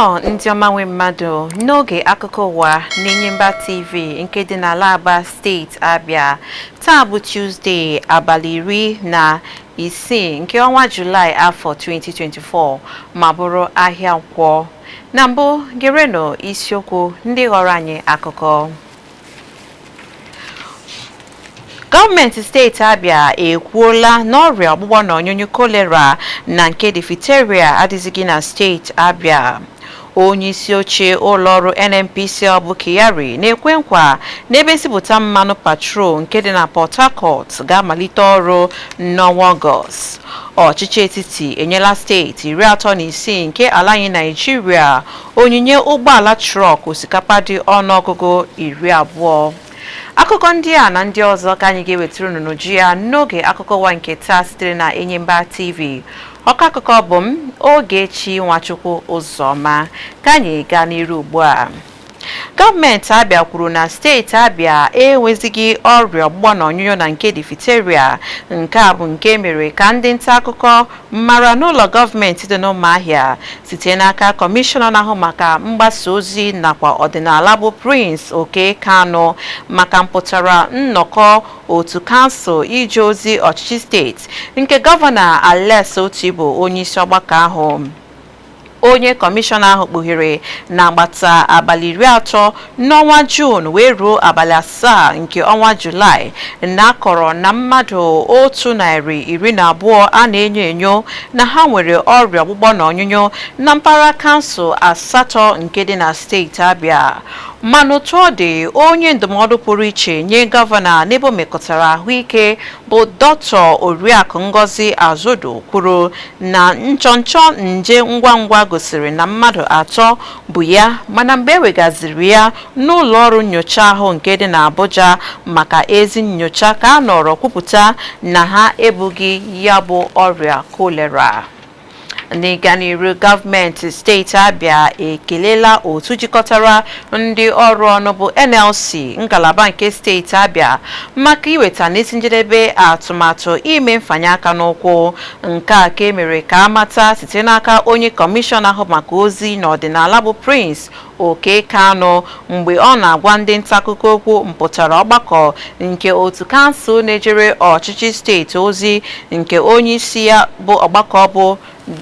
Nnọọ ndị ọma nwe mmadụ n'oge akụkọ ụwa n'Enyimba TV nke dị n'ala Aba steeti Abia. Taa bụ Tuesday abalị 16 nke ọnwa Julaị afọ 2024 ma bụrụ ahịa Nkwọ. Na mbụ gerenụ isiokwu ndị ghọrọ anyị akụkọ. Gọọmenti steeti Abia ekwuola na ọrịa ọgbụgbọ na ọnyụnyụ kolera na nke diphtheria adịzighị na steeti Abia. Onye isi oche ụlọọrụ NNPC bụ Kyari na-ekwe nkwa n'ebe nsipụta mmanụ patrol nke dị na Port Harcourt ga-amalite ọrụ n'ọnwa Ọgọst. Ọchịchị etiti enyela steeti 36 nke ala anyị Naịjirịa onyinye ụgbọala trọk osikapa dị ọnụọgụgụ 20. Akụkọ ndị a na ndị ọzọ ka anyị ga-ewetara unu n'uju ya n'oge akụkọ ụwa nke taa sitere na Enyimba TV. Ọka akụkọ bụ m Ogechi Nwachukwu Ụzọma. Ka anyị gaa n'iru ugbu a. Gọọmenti Abia kwuru na steeti Abia enwezighị ọrịa ọgbụgbọ na ọnyụnyụ na nke diphtheria. Nke a bụ nke mere ka ndị nta akụkọ mara n'ụlọ gọọmenti dị n'Ụmụahịa site n'aka kọmishọna na-ahụ maka mgbasa ozi nakwa ọdịnala bụ Prince Oke Kano maka mpụtara nnọkọ otu kansụl ije ozi ọchịchị steeti nke gọvanọ Alex Oti bụ onye isi ọgbakọ ahụ. Onye kọmishọna ahụ kpughere na agbata abalị 30 n'ọnwa Juun wee ruo abalị 7 nke ọnwa Julaị na-akọrọ na mmadụ 112 a na-enyo enyo na ha nwere ọrịa ọgbụgbọ na ọnyụnyụ na mpaghara kansụl 8 nke dị na steeti Abia. Mana otu ọ dị, onye ndụmọdụ pụrụ iche nye gọvanọ n'ebe o mekọtara ahụike bụ Dr. Oriakụ Ngozi Azodo kwuru na nchọnchọ nje ngwa ngwa gosiri na mmadụ 3 bụ ya, mana mgbe ewegaziri ya n'ụlọ ọrụ nyocha ahụ nke dị n'Abuja maka ezi nyocha ka a nọrọ kwupụta na ha ebughị ya bụ ọrịa kolera. N'ịga n'iru, gọọmenti steeti Abia ekelela otu jikọtara ndị ọrụ ọnụ bụ NLC ngalaba nke steeti Abia maka iweta n'isi njedebe atụmatụ ime mfanye aka n'ụkwụ. Nke a ka emere ka amata site n'aka onye kọmishọna ahụ maka ozi na ọdịnala bụ Prince Oke Kano mgbe ọ na-agwa ndị nta akụkọ okwu mpụtara ọgbakọ nke otu kansụl na-ejere ọchịchị steeti ozi nke onye isi ya bụ ọgbakọ bụ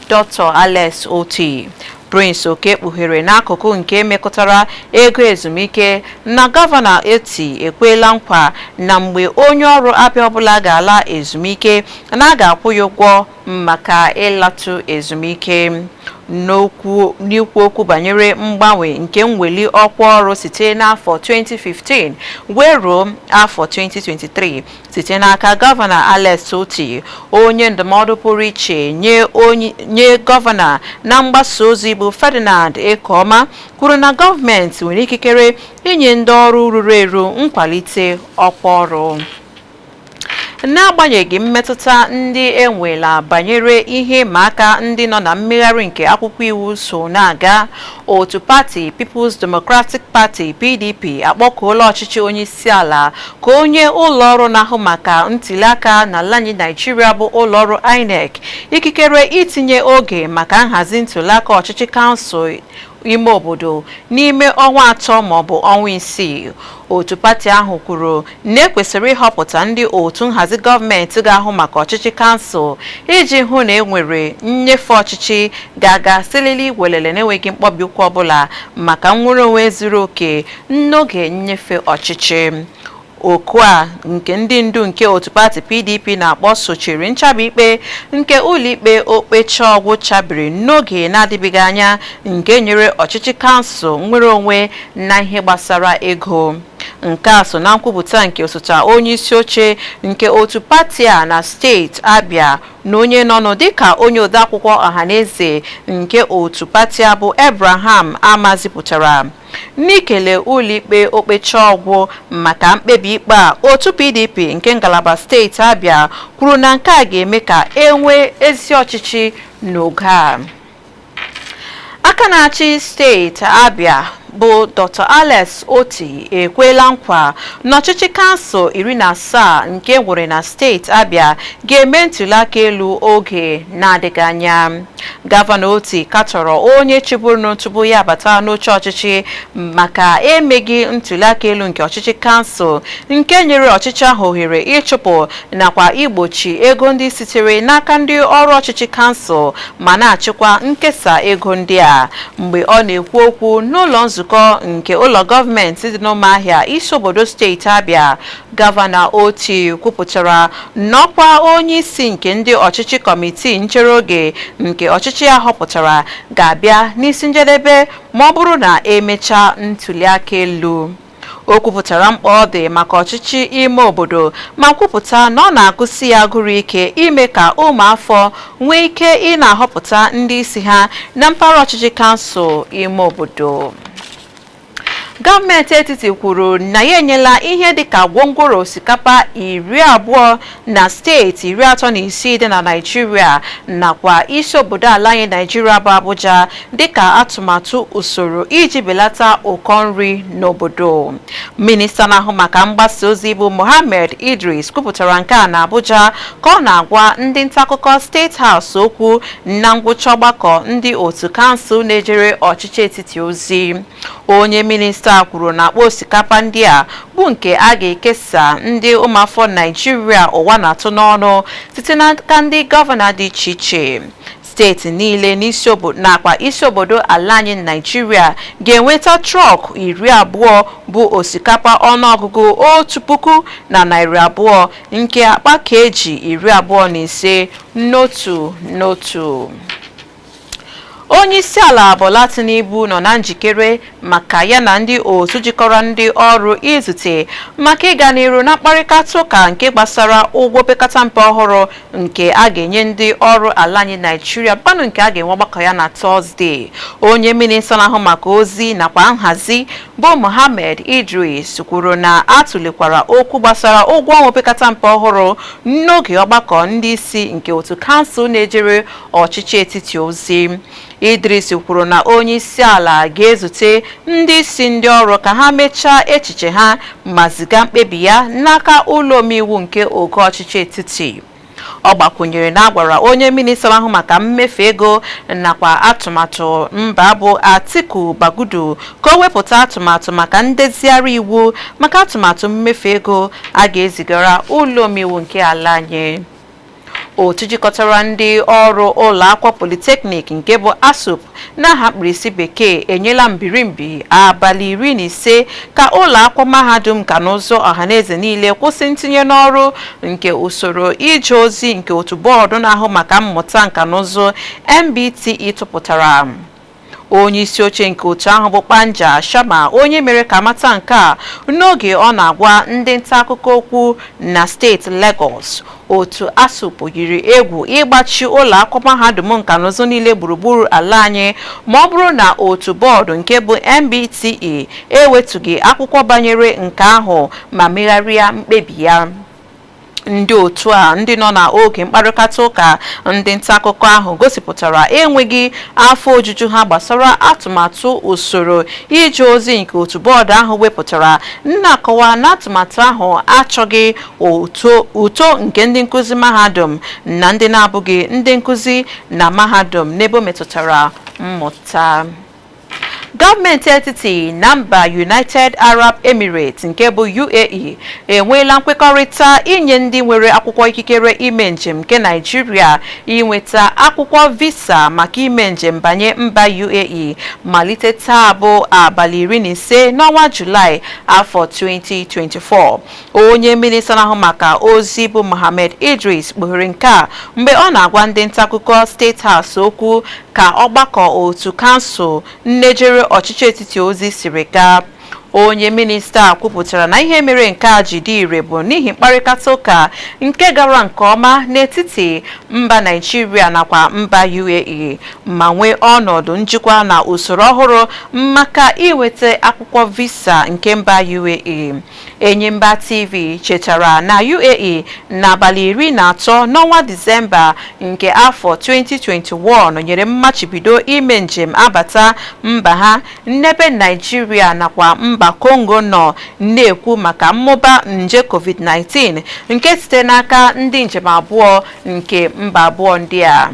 Dr. Alex Oti. Prince Oke kpughere n'akụkụ nke mekọtara ego ezumike na gọvanọ Oti ekwela nkwa na mgbe onye ọrụ Abia ọbụla ga-ala ezumike na a ga-akwụ ya ụgwọ maka ịlatụ ezumike. N'ikwu okwu banyere mgbanwe nke mweli ọkwa ọrụ site n'afọ 2015 wee ruo afọ 2023 site n'aka gọvanọ Alex Oti, onye ndụmọdụ pụrụ iche nye gọvanọ na mgbasa ozi bụ Ferdinand Ekoma kwuru na gọọmenti nwere ikikere inye ndị ọrụ ruru eru nkwalite ọkwa ọrụ. N'agbanyeghị mmetụta ndị enwela banyere ihe ma aka ndị nọ na mmegharị nke akwụkwọ iwu so na-aga, otu pati People's Democratic Party PDP akpọkuola ọchịchị onye isi ala ka onye ụlọọrụ na-ahụ maka ntụliaka n'ala anyị Naịjirịa bụ ụlọọrụ INEC ikikere itinye oge maka nhazi ntụliaka ọchịchị kansụl ime obodo n'ime ọnwa 3 maọbụ ọnwa 6. Otu pati ahụ kwuru na ekwesịrị ịhọpụta ndị otu nhazi gọọmenti ga-ahụ maka ọchịchị kansụl iji hụ na enwere nnyefe ọchịchị ga-aga silili welele na-enweghị mkpọbi ụkwụ ọbụla maka nnwere onwe zuru oke n'oge nnyefe ọchịchị. Oku a nke ndị ndu nke otu pati PDP na-akpọ sochiri nchabi ikpe nke ụlọikpe okpechaọgwụ chabiri n'oge na-adịbeghị anya nke nyere ọchịchị kansụl nnwere onwe na ihe gbasara ego. Nke a so na nkwupụta nke osote onye isi oche nke otu pati a na steeti Abia na onye nọnụ dịka onye odeakwụkwọ ọhaneze nke otu pati a bụ Abraham Amazipụtara. N'ikele ụlọikpe okpechaọgwụ maka mkpebi ikpe a, otu PDP nke ngalaba steeti Abia kwuru na nke a ga-eme ka enwee ezi ọchịchị n'oge a. Aka na-achị steeti Abia bụ Dr. Alex Oti ekwela nkwa n'ọchịchị kansụl 17 nke nwere na steeti Abia ga-eme ntụliaka elu oge na-adịghị anya. Gọvanọ Oti katọrọ onye chịburu tupu ya bata n'oche ọchịchị maka emeghị ntụliaka elu nke ọchịchị kansụl nke nyere ọchịchị ahụ ohere ịchụpụ nakwa igbochi ego ndị sitere n'aka ndị ọrụ ọchịchị kansụl ma na-achịkwa nkesa ego ndị a. Mgbe ọ na-ekwu okwu n'ụlọ nzukọ nke ụlọ gọọmenti dị n'Ụmụahịa, isi obodo steeti Abia, Gọvanọ Oti kwupụtara n'ọkwa onye isi nke ndị ọchịchị kọmitii nchere oge nke ọchịchị ya họpụtara ga-abịa n'isi njedebe ma ọ bụrụ na emechaa ntụliaka elu. O kwupụtara mkpa ọ dị maka ọchịchị ime obodo ma kwupụta na ọ na-agụsi ya agụrụ ike ime ka ụmụafọ nwee ike ị na-ahọpụta ndị isi ha na mpaghara ọchịchị kansụl ime obodo. Gọọmenti etiti kwuru na ya enyela ihe dịka gwongworo osikapa 20 na steeti 36 dị na Naịjirịa nakwa isi obodo ala anyị Naịjirịa bụ Abuja dịka atụmatụ usoro iji belata ụkọ nri n'obodo. Minista na-ahụ maka mgbasa ozi bụ Mohammed Idris kwupụtara nke a na Abuja ka ọ na-agwa ndị nta akụkọ State House okwu na ngwụcha ọgbakọ ndị otu kansụl na-ejere ọchịchị etiti ozi. Onye minista kwuru na akpa osikapa ndị a bụ nke a ga-ekesa ndị ụmụafọ Naịjirịa ụwa na-atụ n'ọnụ site n'aka ndị gọvanọ dị iche iche. Steeti niile nakwa isi obodo ala anyị Naịjirịa ga-enweta trọk 20 bụ osikapa ọnụọgụgụ 1,200 nke akpa keji 25 n'otu. Onye isi ala Bola Tinubu nọ na njikere maka ya na ndị otu jikọrọ ndị ọrụ izute maka ịga n'iru na mkparịta ụka nke gbasara ụgwọ opekata mpe ọhụrụ nke a ga-enye ndị ọrụ ala anyị Naịjirịa banụ nke a ga-enwe ọgbakọ ya na Tọzdee. Onye minista na-ahụ maka ozi nakwa nhazi bụ Mohammed Idris kwuru na atụlekwara okwu gbasara ụgwọ ọnwa opekata mpe ọhụrụ n'oge ọgbakọ ndị isi nke otu kansụl na-ejere ọchịchị etiti ozi. Idris kwuru na onye isi ala ga-ezute ndị isi ndị ọrụ ka ha mechaa echiche ha ma ziga mkpebi ya n'aka ụlọ omeiwu nke ogo ọchịchị etiti. Ọ gbakwunyere na agwara onye minista ahụ maka mmefu ego nakwa atụmatụ mba bụ Atiku Bagudu ka o wepụta atụmatụ maka ndezigharị iwu maka atụmatụ mmefu ego a ga-ezigara ụlọ omeiwu nke ala anyị. Otu jikọtara ndị ọrụ ụlọ akwụkwọ Polytechnic nke bụ ASUP n'aha mkpirisi bekee enyela mbirimbi abalị 15 ka ụlọ akwụkwọ mahadum nka na ụzụ ọhaneze niile kwụsị ntinye n'ọrụ nke usoro ije ozi nke otu bọọdụ na-ahụ maka mmụta nka na ụzụ MBTE tụpụtara. Onye isi oche nke otu ahụ bụ Panja Sharma onye mere ka mata nke a n'oge ọ na-agwa ndị nta akụkọ okwu na steeti Lagos. Otu ASUP yiri egwu ịgbachi ụlọ akwụkwọ mahadum nka na ụzụ niile gburugburu ala anyị ma ọ bụrụ na otu bọọdụ nke bụ MBTE ewetụghị akwụkwọ banyere nke ahụ ma megharịa mkpebi ya. Ndị otu a ndị nọ na oge mkparịta ụka ndị nta akụkọ ahụ gosipụtara enweghị afọ ojuju ha gbasara atụmatụ usoro ije ozi nke otu bọọdụ ahụ wepụtara, na-akọwa na atụmatụ ahụ achọghị uto nke ndị nkụzi mahadum na ndị na-abụghị ndị nkụzi na mahadum n'ebe metụtara mmụta. Gọọmenti etiti na mba United Arab Emirates nke bụ UAE enweela nkwekọrịta inye ndị nwere akwụkwọ ikikere ime njem nke Naịjirịa inweta akwụkwọ visa maka ime njem banye mba UAE malite taa bụ abalị 15 n'ọnwa Julaị afọ 2024. Onye minista na-ahụ maka ozi bụ Mohammed Idris kpughere nke a mgbe ọ na-agwa ndị nta akụkọ State House okwu ka ọgbakọ otu kansụl nnejere ọchịchị etiti ozi siri gaa. onye minista kwupụtara na ihe mere nke a ji dị ire bụ n'ihi mkparịta ụka nke gara nke ọma n'etiti mba Naịjirịa nakwa mba UAE ma nwee ọnọdụ njikwa na usoro ọhụrụ maka inweta akwụkwọ visa nke mba UAE. Enyimba TV chetara na UAE n'abalị 13 n'ọnwa Disemba nke afọ 2021 nyere mmachibido ime njem abata mba ha n'ebe Naịjirịa nakwa mba Congo nọ na-ekwu maka mmụba nje COVID-19 nke site n'aka ndị njem abụọ nke mba abụọ ndị a.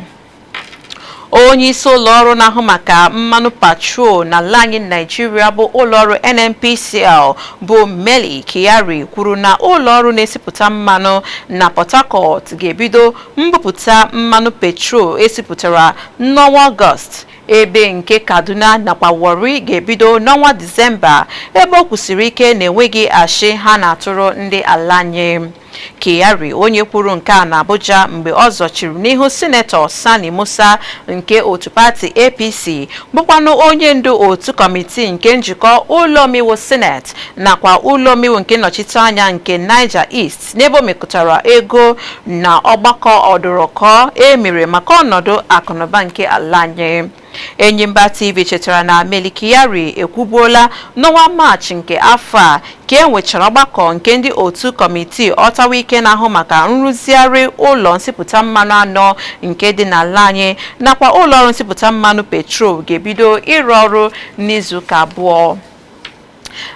Onye isi ụlọọrụ na-ahụ maka mmanụ patrol n'ala anyị Naịjirịa bụ ụlọọrụ NNPCL bụ Meli Kyari kwuru na ụlọọrụ na-esipụta mmanụ na Port Harcourt ga-ebido mbupụta mmanụ petrol esipụtara n'ọnwa Ọgọst, ebe nke Kaduna nakwa Warri ga-ebido n'ọnwa Disemba, ebe o kwusiri ike na enweghị ashị ha na-atụrụ ndị ala anyị. Kyari onye kwuru nke a na Abuja mgbe ọ zọchiri n'ihu Sinetọ Sani Musa nke otu pati APC bụkwanụ onye ndu otu kọmitii nke njikọ ụlọ omeiwu Senate nakwa ụlọ omeiwu nke nnọchiteanya nke Niger East n'ebe o mekọtara ego na ọgbakọ ọdụrụkọ emere maka ọnọdụ akụnụba nke ala anyị. Enyimba TV chetara na Meli Kyari ekwubuola n'ọnwa Maachị nke afọ a ka enwechara ọgbakọ nke ndị otu kọmitii ọtawa ike na-ahụ maka nrụzigharị ụlọ nsipụta mmanụ anọ nke dị n'ala anyị nakwa ụlọọrụ nsipụta mmanụ petrol ga-ebido ịrụ ọrụ n'izuụka abụọ.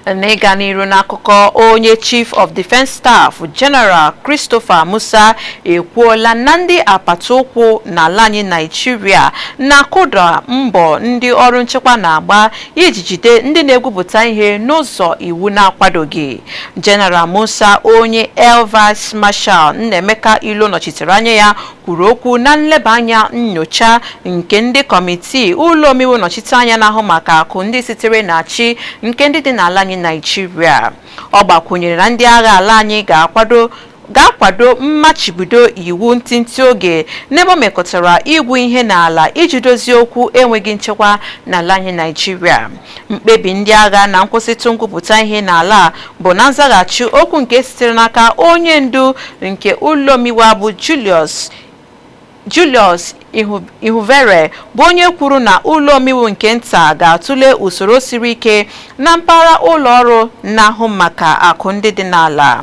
N'ịga n'iru n'akụkọ, onye Chief of Defence Staff General Christopher Musa ekwuola na ndị apata ụkwụ n'ala anyị Naịjirịa na-akụda mbọ ndị ọrụ nchekwa na-agba iji jide ndị na-egwupụta ihe n'ụzọ iwu na-akwadoghị. General Musa, onye Air Vice Marshal Nnaemeka Ilo nọchitere anya ya, kwuru okwu na nleba anya nnyocha nke ndị kọmitii ụlọ omeiwu nnọchiteanya na-ahụ maka akụ ndị sitere na chi nke ndị dị n'ala anyị Naịjirịa. Ọ gbakwunyere na ndị agha ala anyị ga-akwado mmachibido iwu ntịntị oge n'ebe o mekọtara igwu ihe n'ala iji dozie okwu enweghị nchekwa n'ala anyị Naịjirịa. Mkpebi ndị agha na nkwụsịtụ nkwupụta ihe n'ala bụ na nzaghachi okwu nke sitere n'aka onye ndu nke ụlọ omeiwu bụ Julius Ihuvere bụ onye kwuru na ụlọ omeiwu nke nta ga-atụle usoro siri ike na mpaghara ụlọọrụ na-ahụ maka akụ ndị dị n'ala.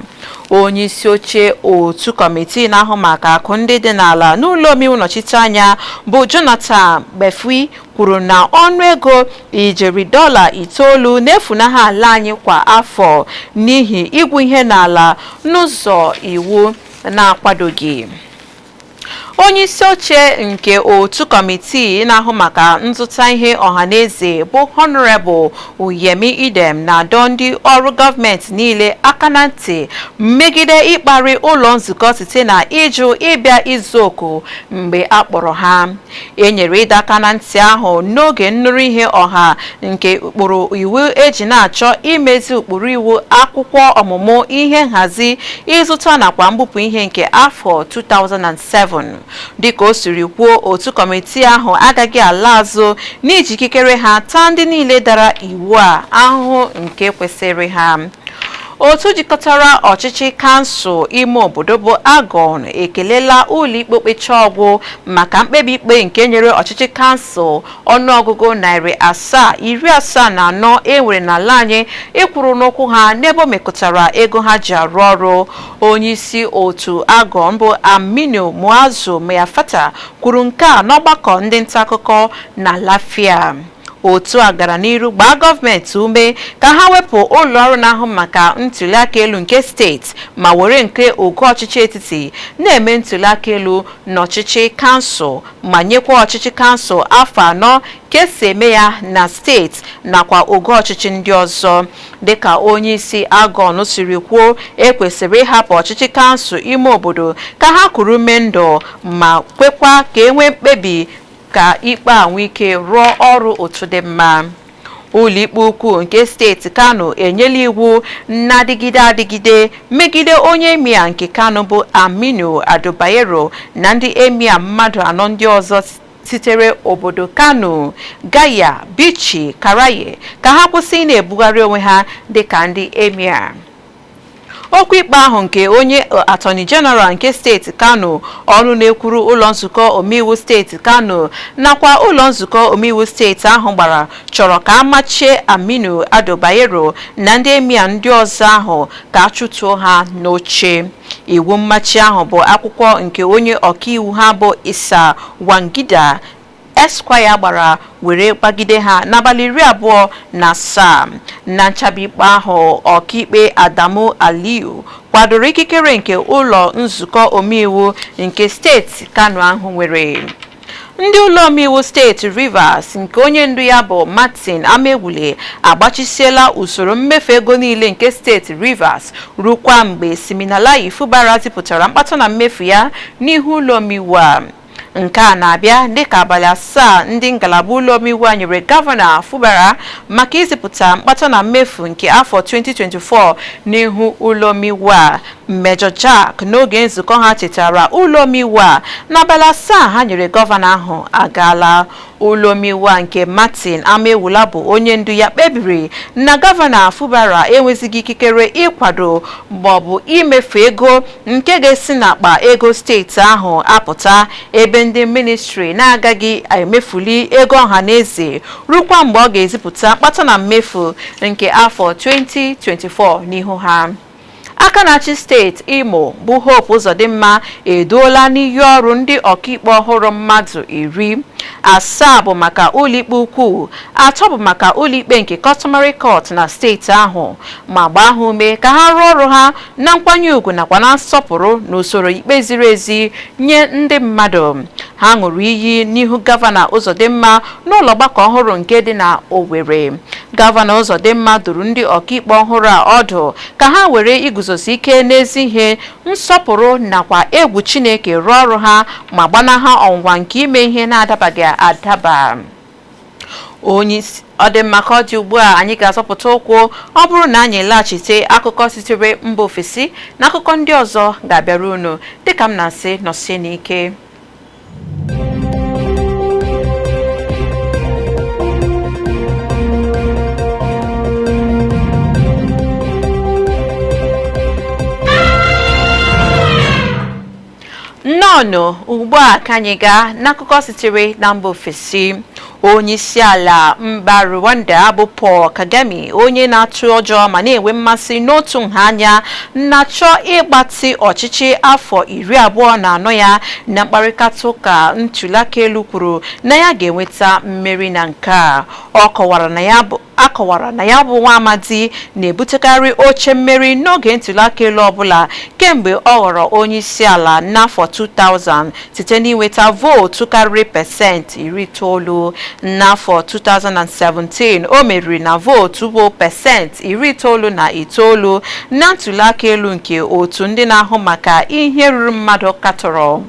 Onye isi oche otu kọmitii na-ahụ maka akụ ndị dị n'ala n'ụlọ omeiwu nnọchiteanya bụ Jonathan Gbefui kwuru na ọnụego ijeri $9 na-efunaha ala anyị kwa afọ n'ihi igwu ihe n'ala n'ụzọ iwu na-akwadoghị. Onye isi oche nke otu kọmitii na-ahụ maka nzụta ihe ọhaneze bụ Honorable Uyemi Idem na-adọ ndị ọrụ gọọmenti niile aka na ntị megide ịkparị ụlọ nzukọ site na ịjụ ịbịa izu oku mgbe a kpọrọ ha. E nyere ịdọ aka na ntị ahụ n'oge nnụrụ ihe ọha nke ụkpụrụ iwu eji na-achọ imezi ụkpụrụ iwu akwụkwọ ọmụmụ ihe nhazi ịzụta nakwa mbupụ ihe nke afọ 2007. Dịka o siri kwuo, otu kọmitii ahụ agaghị ala azụ n'iji ikikere ha taa ndị niile dara iwu a ahụhụ nke kwesịrị ha. Otu jikọtara ọchịchị kansụl ime obodo bụ Agon ekelela ụlọikpe okpechọgwụ maka mkpebi ikpe nke nyere ọchịchị kansụl ọnụọgụgụ $774 enwere n'ala anyị ịkwụrụ n'okwu ha n'ebe o mekọtara ego ha ji arụ ọrụ. Onye isi otu Agon bụ Aminu Muazu Mayafata kwuru nke a n'ọgbakọ ndị nta akụkọ na Lafia. Otu a gara n'iru gbaa gọọmenti ume ka ha wepụ ụlọọrụ na-ahụ maka ntụliaka elu nke steeti ma were nke ogo ọchịchị etiti na-eme ntụliaka elu n'ọchịchị kansụl ma nyekwa ọchịchị kansụl afọ 4 ka esi eme ya na steeti nakwa ogo ọchịchị ndị ọzọ. Dịka onye isi Agon siri kwuo, ekwesịrị ịhapụ ọchịchị kansụl ime obodo ka ha kuru ume ndụ ma kwekwa ka enwee mkpebi ka ikpe a nwee ike rụọ ọrụ otu dị mma. Ụlọikpe ukwu nke steeti Kano enyela iwu na-adịgide megide onye emia nke Kano bụ Aminu Adebayo na ndị emia mmadụ 4 ndị ọzọ sitere obodo Kano, Gaya, Bichi, Karaye ka ha kwụsị na-ebugharị onwe ha dịka ndị emir. Okwu ikpe ahụ nke onye Attorney General nke steeti Kano ọnụ na-ekwuru ụlọ nzukọ omeiwu steeti Kano nakwa ụlọ nzukọ omeiwu steeti ahụ gbara chọrọ ka amachie Aminu Ado Bayero na ndị emir ndị ọzọ ahụ ka achụtuo ha n'oche. Iwu mmachi ahụ bụ akwụkwọ nke onye ọkaiwu ha bụ Isa Wangida Esquire gbara were gbagide ha n'abalị 27 na nchabikpe ahụ. Ọkaikpe Adamu Aliyu kwadoro ikikere nke ụlọ nzukọ omeiwu nke steeti Kano ahụ nwere. Ndị ụlọ omeiwu steeti Rivers nke onye ndu ya bụ Martin Amewule agbachisiela usoro mmefu ego niile nke steeti Rivers rukwa mgbe Siminalayi Fubara zipụtara mkpata na mmefu ya n'ihu ụlọ omeiwu a. Nke a na-abịa dịka abalị 7 ndị ngalaba ụlọ omeiwu nyere gọvanọ Fubara maka izipụta mkpata na mmefu nke afọ 2024 n'ihu ụlọ omeiwu a. Major Jack n'oge nzukọ ha chetara ụlọ omeiwu a n'abalị 7 ha nyere gọvanọ ahụ agaala. Ụlọ omeiwu nke Martin Amewula bụ onye ndu ya kpebiri na gọvanọ Fubara enwezighị ikikere ịkwado maọbụ imefu ego nke ga-esi n'akpa ego steeti ahụ apụta, ebe ndị ministri na-agaghị emefuli ego ọhaneze rukwa mgbe ọ ga-ezipụta mkpata na mmefu nke afọ 2024 n'ihu ha. Aka na-achị steeti Imo bụ Hope Uzodimma edoola n'iyi ọrụ ndị ọkaikpe ọhụrụ mmadụ 17 bụ maka ụlọikpe ukwu, 3 bụ maka ụlọikpe nke customary court na steeti ahụ, ma gbaa ha ume ka ha rụọ ọrụ ha na nkwanye ùgwù nakwa na nsọpụrụ n'usoro ikpe ziri ezi nye ndị mmadụ. Ha ṅụrụ iyi n'ihu gọvanọ Uzodimma n'ụlọ ọgbakọ ọhụrụ nke dị na Owerri. Gọvanọ Uzodimma duru ndị ọkaikpe ọhụrụ a ọdụ ka ha were iguzosi ike n'ezi ihe, nsọpụrụ nakwa egwu Chineke rụọ ọrụ ha ma gbanaha ọnwụnwa nke ime ihe na-adabaghị adaba. Onye ọ dị maka ọ dị ugbu a anyị ga-azọpụta ụkwụ ọ bụrụ na anyị laghachite akụkọ sitere mba ofesi na akụkọ ndị ọzọ ga-abịara unu dịka m na-asị nọsie n'ike. Nnọọ ugbu a ka anyị gaa n'akụkọ sitere na mba ofesi. Onye isi ala mba Rwanda bụ Paul Kagame, onye na-atụ ọjọọ ma na-enwe mmasị n'otu nha anya na-achọ ịgbatị ọchịchị afọ 24 ya na mkparịta ụka ntụliaka elu, kwuru na ya ga-enweta mmeri na nke a. Ọ kọwara na ya bụ nwa amadi na-ebutekarị oche mmeri n'oge ntụliaka elu ọbụla kemgbe ọ ghọrọ onye isi ala n'afọ 2000 site n'inweta vootu karịrị pasentị 90. N'afọ 2017 o meriri na vootu bụ pasentị 99 na ntụliaka elu nke otu ndị na-ahụ maka ihe ruru mmadụ katọrọ.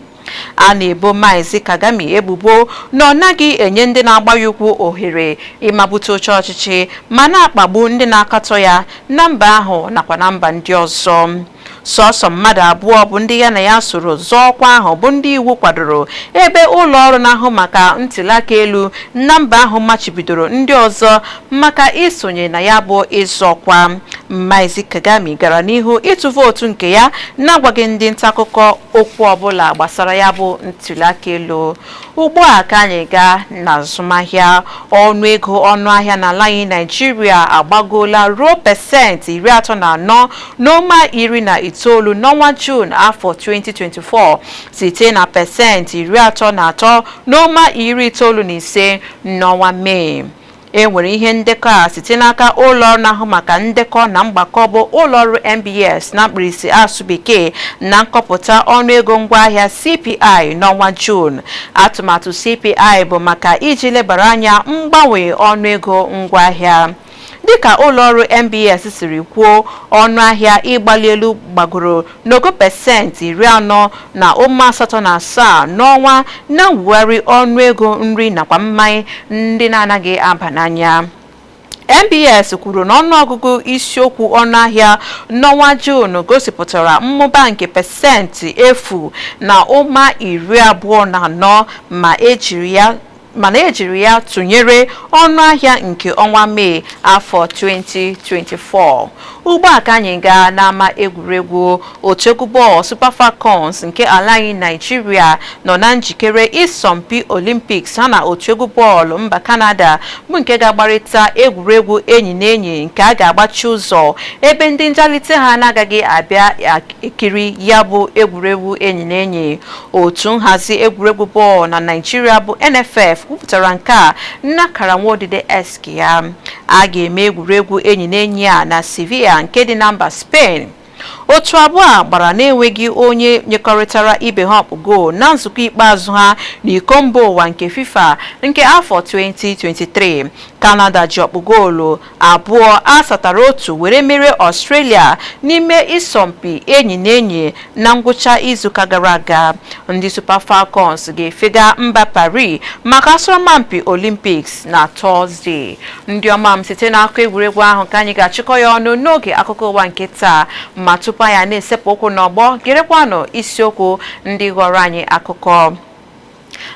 A na-ebo Maazị Kagame ebubo na ọ naghị enye ndị na-agba ya ụkwụ ohere ịmabute oche ọchịchị ma na-akpagbu ndị na-akatọ ya na mba ahụ nakwa na mba ndị ọzọ. Sọsọ mmadụ abụọ bụ ndị ya na ya soro zọọ ọkwa ahụ bụ ndị iwu kwadoro, ebe ụlọ ọrụ na-ahụ maka ntụliaka elu na mba ahụ machibidoro ndị ọzọ maka isonye na ya bụ ịzọ ọkwa. Maazị Kagame gara n'ihu ịtụ vootu nke ya na-agwaghị ndị nta akụkọ okwu ọbụla gbasara ya bụ ntụliaka elu. Ugbu a ka anyị gaa n'azụmahịa. Ọnụego ọnụahịa n'ala anyị Naịjirịa agbagoola ruo pasentị 34 n'ọnwa 19 n'ọnwa June afọ 2024 site na pasentị 33 n'ọnwa 95 n'ọnwa Mee. Enwere ihe ndekọ a site n'aka ụlọ ọrụ na-ahụ maka ndekọ na mgbakọ bụ ụlọ ọrụ MBS na mkpirisi asụ bekee na nkọpụta ọnụego ngwaahịa CPI n'ọnwa June. Atụmatụ CPI bụ maka iji lebara anya mgbanwe ọnụego ngwaahịa. Dịka ụlọ ọrụ MBS siri kwuo, ọnụahịa ịgbali elu gbagoro n'ogo pasentị 40.87 n'ọnwa na mwugharị ọnụego nri nakwa mmanya ndị na-anaghị aba n'anya. MBS kwuru na ọnụọgụgụ isiokwu ọnụahịa n'ọnwa Juun gosipụtara mmụba nke pasentị 0.24 mana ejiri ya tụnyere ọnụahịa nke ọnwa Mee afọ 2024. Ugbu a ka anyị gaa n'ama egwuregwu. Otu egwu bọọlụ Super Falcons nke ala anyị Nigeria nọ na njikere ịsọmpi Olympics ha na otu egwu bọọlụ mba Canada bụ nke ga-agbarịta egwuregwu enyi na enyi nke a ga-agbachi ụzọ ebe ndị njalite ha na-agaghị abịa ekiri ya bụ egwuregwu enyi na enyi. Otu nhazi egwuregwu bọọlụ na Nigeria bụ NFF kwupụtara nke a n'akara nwaodide X ya. A ga-eme egwuregwu enyi na enyi a na Sevilla nke dị na mba Spain. Otu abụọ a gbara na-enweghị onye nyekọrịtara ibe ha ọkpụ goolu na nzukọ ikpeazụ ha n'iko mba ụwa nke FIFA nke afọ 2023. Canada ji ọkpụ goolu 2-1 were merie Australia n'ime ịsọmpi enyi na enyi na ngwụcha izuụka gara aga. Ndị Super Falcons ga-efega mba Paris maka asọmpi Olympics na Tọzdee. Ndị ọma m site n'akụkọ egwuregwu ahụ ka anyị ga-achịkọ ya ọnụ n'oge akụkọ ụwa nke taa, ma tupu anyị na-esepụ okwu n'ọgbọ gerekwanụ isiokwu ndị ghọrọ anyị akụkọ.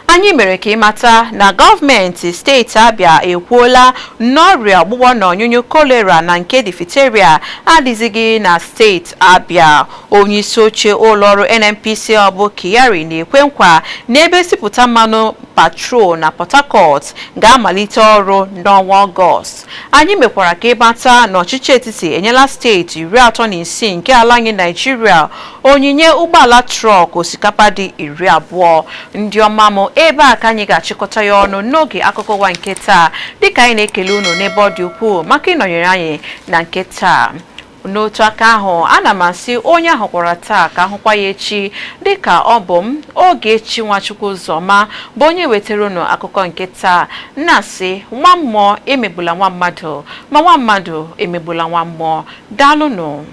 Anyị mere ka ịmata na gọọmenti steeti Abia ekwuola n'ọrịa ọgbụgbọ na ọnyụnyụ kolera na nke difteria adịzighị na steeti Abia. Onye isi oche ụlọọrụ NNPC ọbụ Kyari na-ekwe nkwa n'ebe sipụta mmanụ patrol na Port Harcourt ga-amalite ọrụ n'ọnwa Ọgọst. Anyị mekwara ka ịmata na ọchịchị etiti enyela steeti 36 nke ala anyị Nigeria onyinye ụgbọala trọk osikapa dị 20. Ndị ọma m ebe a ka anyị ga-achịkọta ya ọnụ n'oge akụkọ ụwa nke taa, dịka anyị na-ekele unu n'ebe ọ dị ukwuu maka ịnọnyere anyị na nke taa. N'otu aka ahụ ana m asị onye ahụkwara taa ka ahụkwa ya echi, dịka ọ bụ m Ogechi Nwachukwu Ụzọma bụ onye wetara unu akụkọ nke taa. Na-asị nwa mmụọ emegbula nwa mmadụ, ma nwa mmadụ emegbula nwa mmụọ. Daalụnụ.